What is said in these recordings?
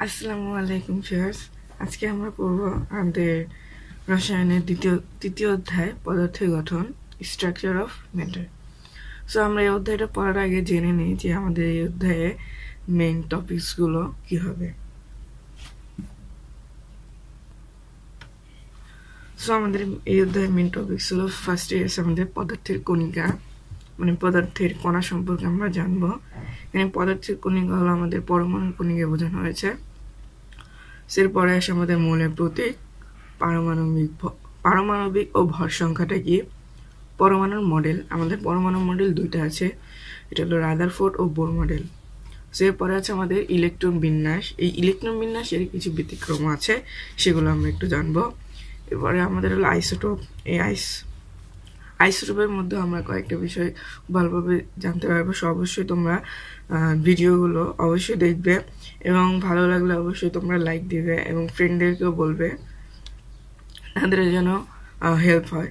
আসসালামু আলাইকুম ভিউয়ার্স। আজকে আমরা পড়ব আমাদের রসায়নের তৃতীয় অধ্যায় পদার্থের গঠন, স্ট্রাকচার অফ ম্যাটার। সো আমরা এই অধ্যায়টা পড়ার আগে জেনে নিই যে আমাদের এই অধ্যায়ে মেইন টপিকসগুলো কি হবে। সো আমাদের এই অধ্যায়ের মেইন টপিকস হলো, ফার্স্টে আছে আমাদের পদার্থের কণিকা, মানে পদার্থের কণা সম্পর্কে আমরা জানবো। এখানে পদার্থের কণিকা হলো আমাদের পরমাণুর কণিকা বোঝানো হয়েছে। এরপরে আসে আমাদের মৌলের প্রতীক, পারমাণবিক ও ভর সংখ্যাটা কি, পরমাণুর মডেল। আমাদের পরমাণুর মডেল দুইটা আছে, এটা হলো রাদারফোর্ড ও বোর মডেল। এরপরে আছে আমাদের ইলেকট্রন বিন্যাস। এই ইলেকট্রন বিন্যাসের কিছু ব্যতিক্রম আছে, সেগুলো আমরা একটু জানবো। এরপরে আমাদের হলো আইসোটোপ। এই আইসোটোপের মধ্যে আমরা কয়েকটা বিষয় ভালোভাবে জানতে পারবো। অবশ্যই তোমরা ভিডিওগুলো অবশ্যই দেখবে এবং ভালো লাগলে অবশ্যই তোমরা লাইক দিবে এবং ফ্রেন্ডদেরকেও বলবে, তাদের যেন হেল্প হয়।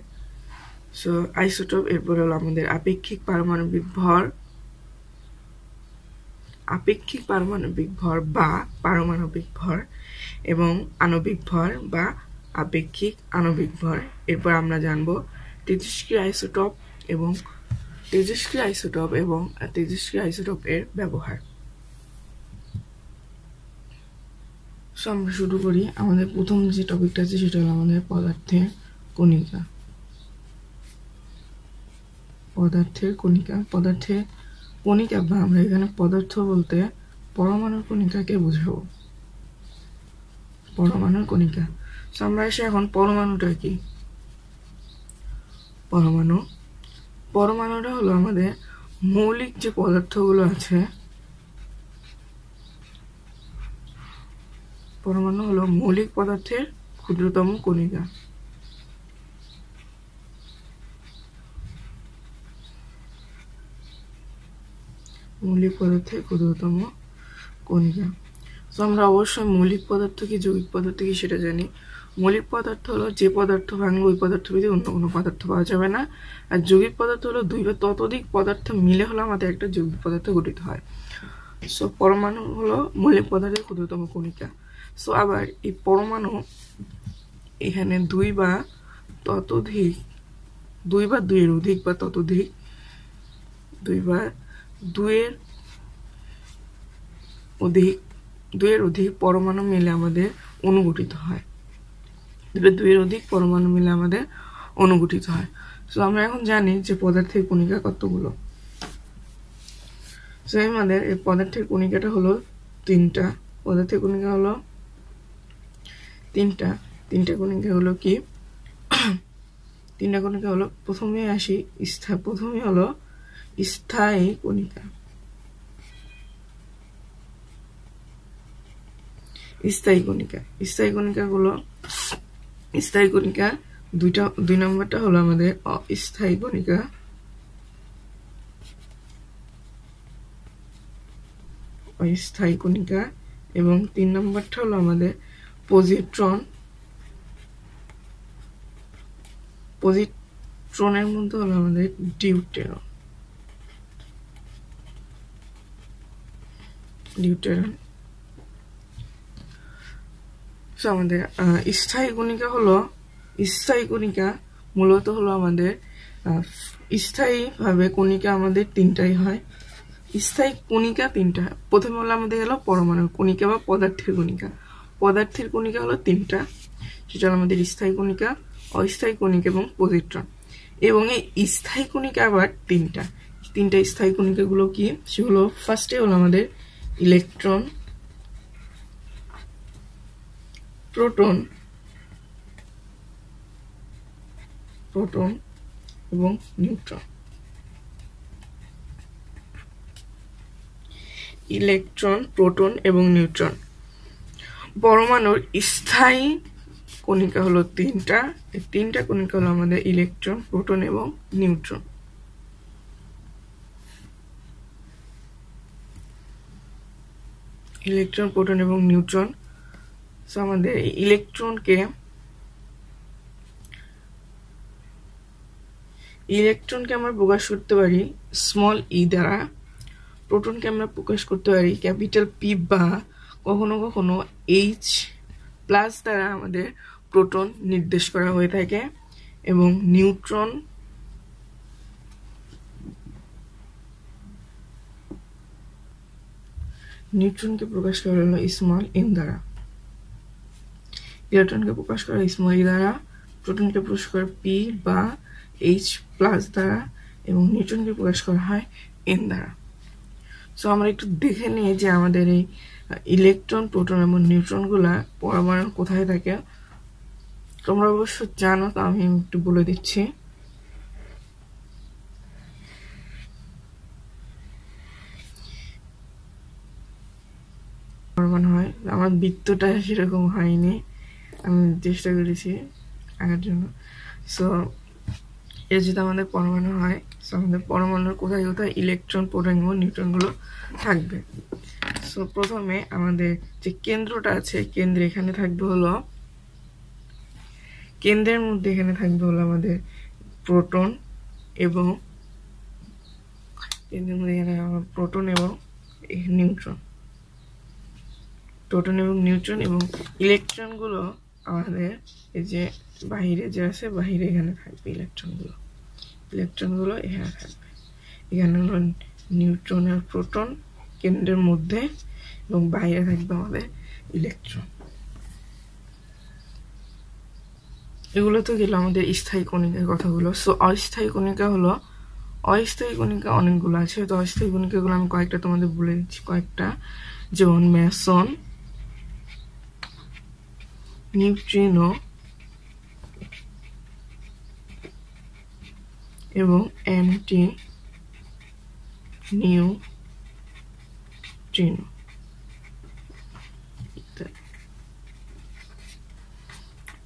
So isotope. এরপর হলো আমাদের আপেক্ষিক পারমাণবিক ভর বা পারমাণবিক ভর এবং আণবিক ভর বা আপেক্ষিক আণবিক ভর। এরপর আমরা জানবো তেজস্ক্রিয় আইসোটোপ এবং তেজস্ক্রিয় আইসোটোপ এর ব্যবহার। সো আমরা শুরু করি। আমাদের প্রথম যে টপিকটা আছে সেটা হলো আমাদের পদার্থের কণিকা। পদার্থের কণিকা বা আমরা এখানে পদার্থ বলতে পরমাণুর কণিকাকে বোঝাবো, পরমাণুর কণিকা। সো আমরা এসে এখন পরমাণুটা কি। পরমাণুটা হলো আমাদের মৌলিক যে পদার্থগুলো আছে, পরমাণু হলো মৌলিক পদার্থের ক্ষুদ্রতম কণিকা। মৌলিক পদার্থের ক্ষুদ্রতম কণিকা। তো আমরা অবশ্যই মৌলিক পদার্থ কি যৌগিক পদার্থ কি সেটা জানি। মৌলিক পদার্থ হলো যে পদার্থ ভাঙলে ওই পদার্থ ভিতরে অন্য কোনো পদার্থ পাওয়া যাবে না। আর যৌগিক পদার্থ হলো দুই বা ততোধিক পদার্থ মিলে হলো আমাদের একটা যৌগিক পদার্থ গঠিত হয়। সো পরমাণু হলো মৌলিক পদার্থের ক্ষুদ্রতম কণিকা। সো আবার এই পরমাণু এখানে দুই বা দুইয়ের অধিক বা ততোধিক, দুইয়ের অধিক পরমাণু মিলে আমাদের অনুগঠিত হয়। দুইয়ের অধিক পরমাণু মিলে আমাদের অনুগঠিত হয়। সো আমরা এখন জানি যে পদার্থের কণিকা কতগুলো। সো আমাদের এই পদার্থের কণিকাটা হলো তিনটা। পদার্থের কণিকা হলো তিনটা কণিকা হলো কি, তিনটা কণিকা হলো, প্রথমে হলো স্থায়ী কণিকা। স্থায়ী কণিকা দুই নম্বরটা হলো আমাদের অস্থায়ী কণিকা। এবং তিন নম্বরটা হলো আমাদের পজিট্রনের মধ্যে হলো আমাদের ডিউটেরন। আমাদের স্থায়ী কণিকা মূলত হলো আমাদের স্থায়ীভাবে কণিকা আমাদের তিনটাই হয়। স্থায়ী কণিকা তিনটা। প্রথমে হলো আমাদের হলো পরমাণুর কণিকা বা পদার্থের কণিকা হলো তিনটা, সেটা হলো আমাদের স্থায়ী কণিকা, অস্থায়ী কণিকা এবং পজিট্রন। এবং এই স্থায়ী কণিকা আবার তিনটা স্থায়ী কণিকাগুলো কি, সেগুলো ফার্স্টে হলো আমাদের ইলেকট্রন, প্রোটন এবং নিউট্রন। ইলেকট্রন, প্রোটন এবং নিউট্রন। পরমাণুর স্থায়ী কণিকা হলো তিনটা। এই তিনটা কণিকা হলো আমাদের ইলেকট্রন, প্রোটন এবং নিউট্রন। ইলেকট্রন, প্রোটন এবং নিউট্রন। সো আমাদের ইলেকট্রনকে আমরা প্রকাশ করতে পারি স্মল ই দ্বারা। প্রোটনকে আমরা প্রকাশ করতে পারি ক্যাপিটাল পি বা কখনো কখনো H প্লাস দ্বারা আমাদের প্রোটন নির্দেশ করা হয়ে থাকে এবং নিউট্রনকে প্রকাশ করা হলো স্মল n দ্বারা, ইলেকট্রনকে প্রকাশ করা স্মল e দ্বারা, প্রোটনকে প্রকাশ করা p বা H প্লাস দ্বারা এবং নিউট্রনকে প্রকাশ করা হয় n দ্বারা। সো আমরা একটু দেখে নিই যে আমাদের এই ইলেকট্রন, প্রোটন এবং নিউট্রনগুলা পরমাণু কোথায় থাকে। তোমরা অবশ্য জানো, তো আমি একটু বলে দিচ্ছি। পরমাণু হয়, আমার বৃত্তটা সেরকম হয়নি, আমি চেষ্টা করেছি আঁকার জন্য। সো এর যদি আমাদের পরমাণু হয়, সো আমাদের পরমাণুর কোথায় কোথায় ইলেকট্রন, প্রোটন এবং নিউট্রনগুলো থাকবে। সো প্রথমে আমাদের যে কেন্দ্রটা আছে, কেন্দ্রে এখানে থাকবে হলো, কেন্দ্রের মধ্যে এখানে থাকবে হলো আমাদের প্রোটন এবং কেন্দ্রের মধ্যে এখানে প্রোটন এবং নিউট্রন, প্রোটন এবং নিউট্রন এবং ইলেকট্রনগুলো আমাদের এই যে বাহিরে যে আছে, বাহিরে এখানে থাকবে ইলেকট্রনগুলো এখানে থাকবে। এখানে হলো নিউট্রন আর প্রোটন কেন্দ্রের মধ্যে এবং বাইরে থাকবে আমাদের ইলেকট্রন। এগুলো তো গেল আমাদের স্থায়ী কণিকার কথাগুলো। সো অস্থায়ী কণিকা হলো, অস্থায়ী কণিকা অনেকগুলো আছে, তো অস্থায়ী কণিকাগুলো আমি কয়েকটা তোমাদের বলে দিচ্ছি, কয়েকটা, যেমন মেসন, নিউট্রিনো এবং অ্যান্টি নিউট্রিনো।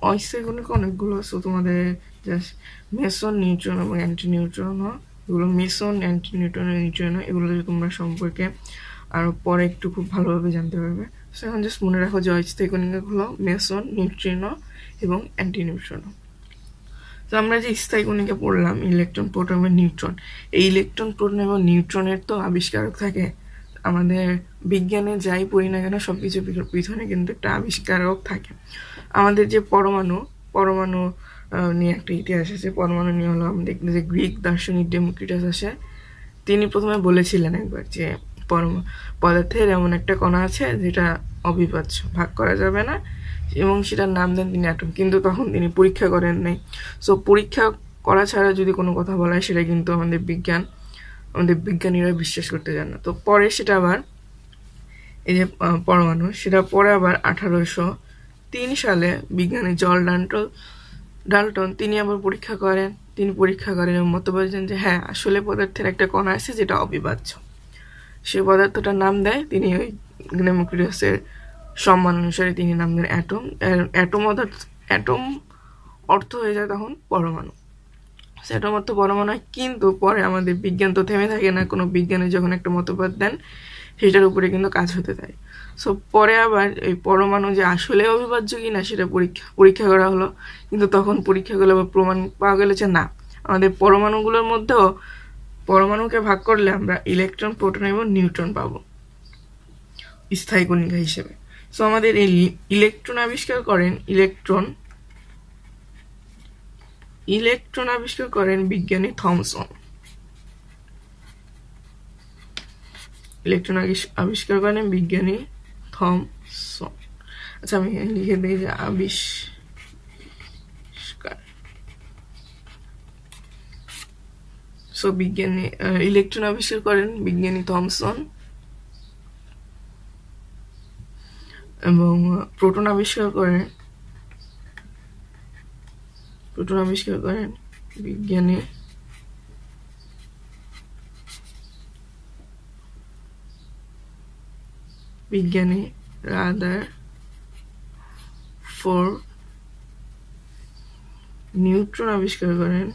অস্থায়ী কণিকা অনেকগুলো, সো তোমাদের জাস্ট মেসন, নিউট্রন এবং অ্যান্টি নিউট্রিনো, এগুলো মেসন, অ্যান্টি নিউট্রিনো, এগুলো তোমরা সম্পর্কে আরো পরে একটু খুব ভালোভাবে জানতে পারবে। সো এখন জাস্ট মনে রাখো যে অস্থায়ী কণিকাগুলো মেসন, নিউট্রিনো এবং অ্যান্টি নিউট্রিনো। তো আমরা যে স্থায়ী কণিকা পড়লাম, ইলেকট্রন, প্রোটন এবং নিউট্রন, এই ইলেকট্রন, প্রোটন এবং নিউট্রনের তো আবিষ্কারক থাকে। আমাদের বিজ্ঞানে যাই পড়ি না কেন, সবকিছু পিছনে কিন্তু একটা আবিষ্কারক থাকে। আমাদের যে পরমাণু নিয়ে একটা ইতিহাস আছে। পরমাণু নিয়ে হলো আমাদের যে গ্রিক দার্শনিক ডেমোক্রিটাস আছে, তিনি প্রথমে বলেছিলেন একবার যে পদার্থের এমন একটা কণা আছে যেটা অবিভাজ্য, ভাগ করা যাবে না, এবং সেটার নাম দেন তিনি অ্যাটম। কিন্তু তখন তিনি পরীক্ষা করেন নাই। সো পরীক্ষা করা ছাড়া যদি কোনো কথা বলা হয়, সেটা কিন্তু আমাদের বিজ্ঞানীরা বিশ্বাস করতে চান না। তো পরে সেটা আবার, এই যে পরমাণু, সেটা পরে আবার 1803 সালে বিজ্ঞানী জর্জ ডাল্টন তিনি আবার পরীক্ষা করেন এবং মতবাদ দেন যে হ্যাঁ, আসলে পদার্থের একটা কণা আছে যেটা অবিভাজ্য। সেই পদার্থটার নাম দেয় তিনি, ওই ডেমোক্রিটাসের সম্মান অনুসারে তিনি নাম দেন অ্যাটম। অ্যাটম অর্থ হয়ে যায় তখন পরমাণু। অ্যাটম অর্থ পরমাণু হয়। কিন্তু পরে আমাদের বিজ্ঞান তো থেমে থাকে না, কোনো বিজ্ঞানী যখন একটা মতবাদ দেন সেটার উপরে কিন্তু কাজ হতে থাকে। সো পরে আবার এই পরমাণু যে আসলে অবিভাজ্য কিনা সেটা পরীক্ষা করা হলো, কিন্তু তখন পরীক্ষা করলে আবার প্রমাণ পাওয়া গেল যে না, আমাদের পরমাণুগুলোর মধ্যেও, পরমাণুকে ভাগ করলে আমরা ইলেকট্রন, প্রোটন এবং নিউট্রন পাবো স্থায়ী কণিকা হিসেবে। সো আমাদের এই ইলেকট্রন আবিষ্কার করেন বিজ্ঞানী থমসন। ইলেকট্রন আবিষ্কার করেন বিজ্ঞানী থমসন। আচ্ছা, আমি লিখে দিই যে আবিষ্কার। সো বিজ্ঞানী ইলেকট্রন আবিষ্কার করেন বিজ্ঞানী থমসন, এবং প্রোটন আবিষ্কার করেন বিজ্ঞানী রাদারফোর্ড। নিউট্রন আবিষ্কার করেন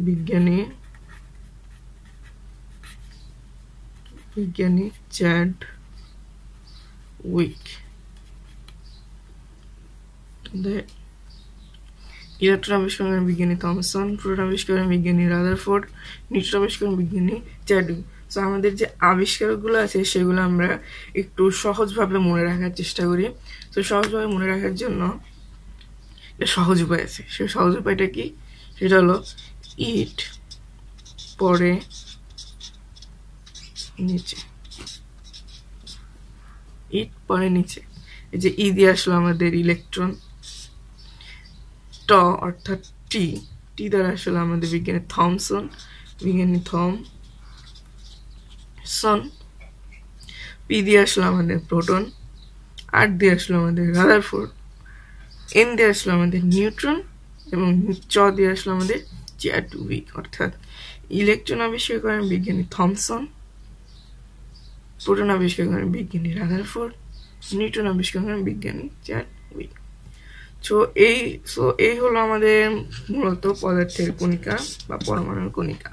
বিজ্ঞানী চ্যাডউইক। ইলেকট্রন আবিষ্কার করেন বিজ্ঞানী থমসন, প্রোটন আবিষ্কার করেন বিজ্ঞানী রাদারফোর্ড, নিউট্রন আবিষ্কার করেন বিজ্ঞানী চ্যাডউইক। তো আমাদের যে আবিষ্কারকগুলো আছে সেগুলো আমরা একটু সহজভাবে মনে রাখার চেষ্টা করি। তো সহজভাবে মনে রাখার জন্য সহজ উপায় আছে। সেই সহজ উপায়টা কি? সেটা হলো ইট, পরে নিচে, ইট পরে নিচে। এই যে ই দিয়ে আসলো আমাদের ইলেকট্রন, ট অর্থাৎ টি, টি দ্বারা আসলে আমাদের বিজ্ঞানী থমসন, বিজ্ঞানী থমসন। পি দিয়ে আসলো আমাদের প্রোটন, আর দিয়ে আসলো আমাদের রাদারফোর্ড, এন দিয়ে আসলো আমাদের নিউট্রন, এবং চ দিয়ে আসলো আমাদের চ্যাডউইক। অর্থাৎ ইলেকট্রন আবিষ্কার করেন বিজ্ঞানী থমসন, প্রোটন আবিষ্কার করেন বিজ্ঞানী রাদারফোর্ড, নিউট্রন আবিষ্কার করেন বিজ্ঞানী চ্যাডউইক। এই হলো আমাদের মূলত পদার্থের কণিকা বা পরমাণুর কণিকা।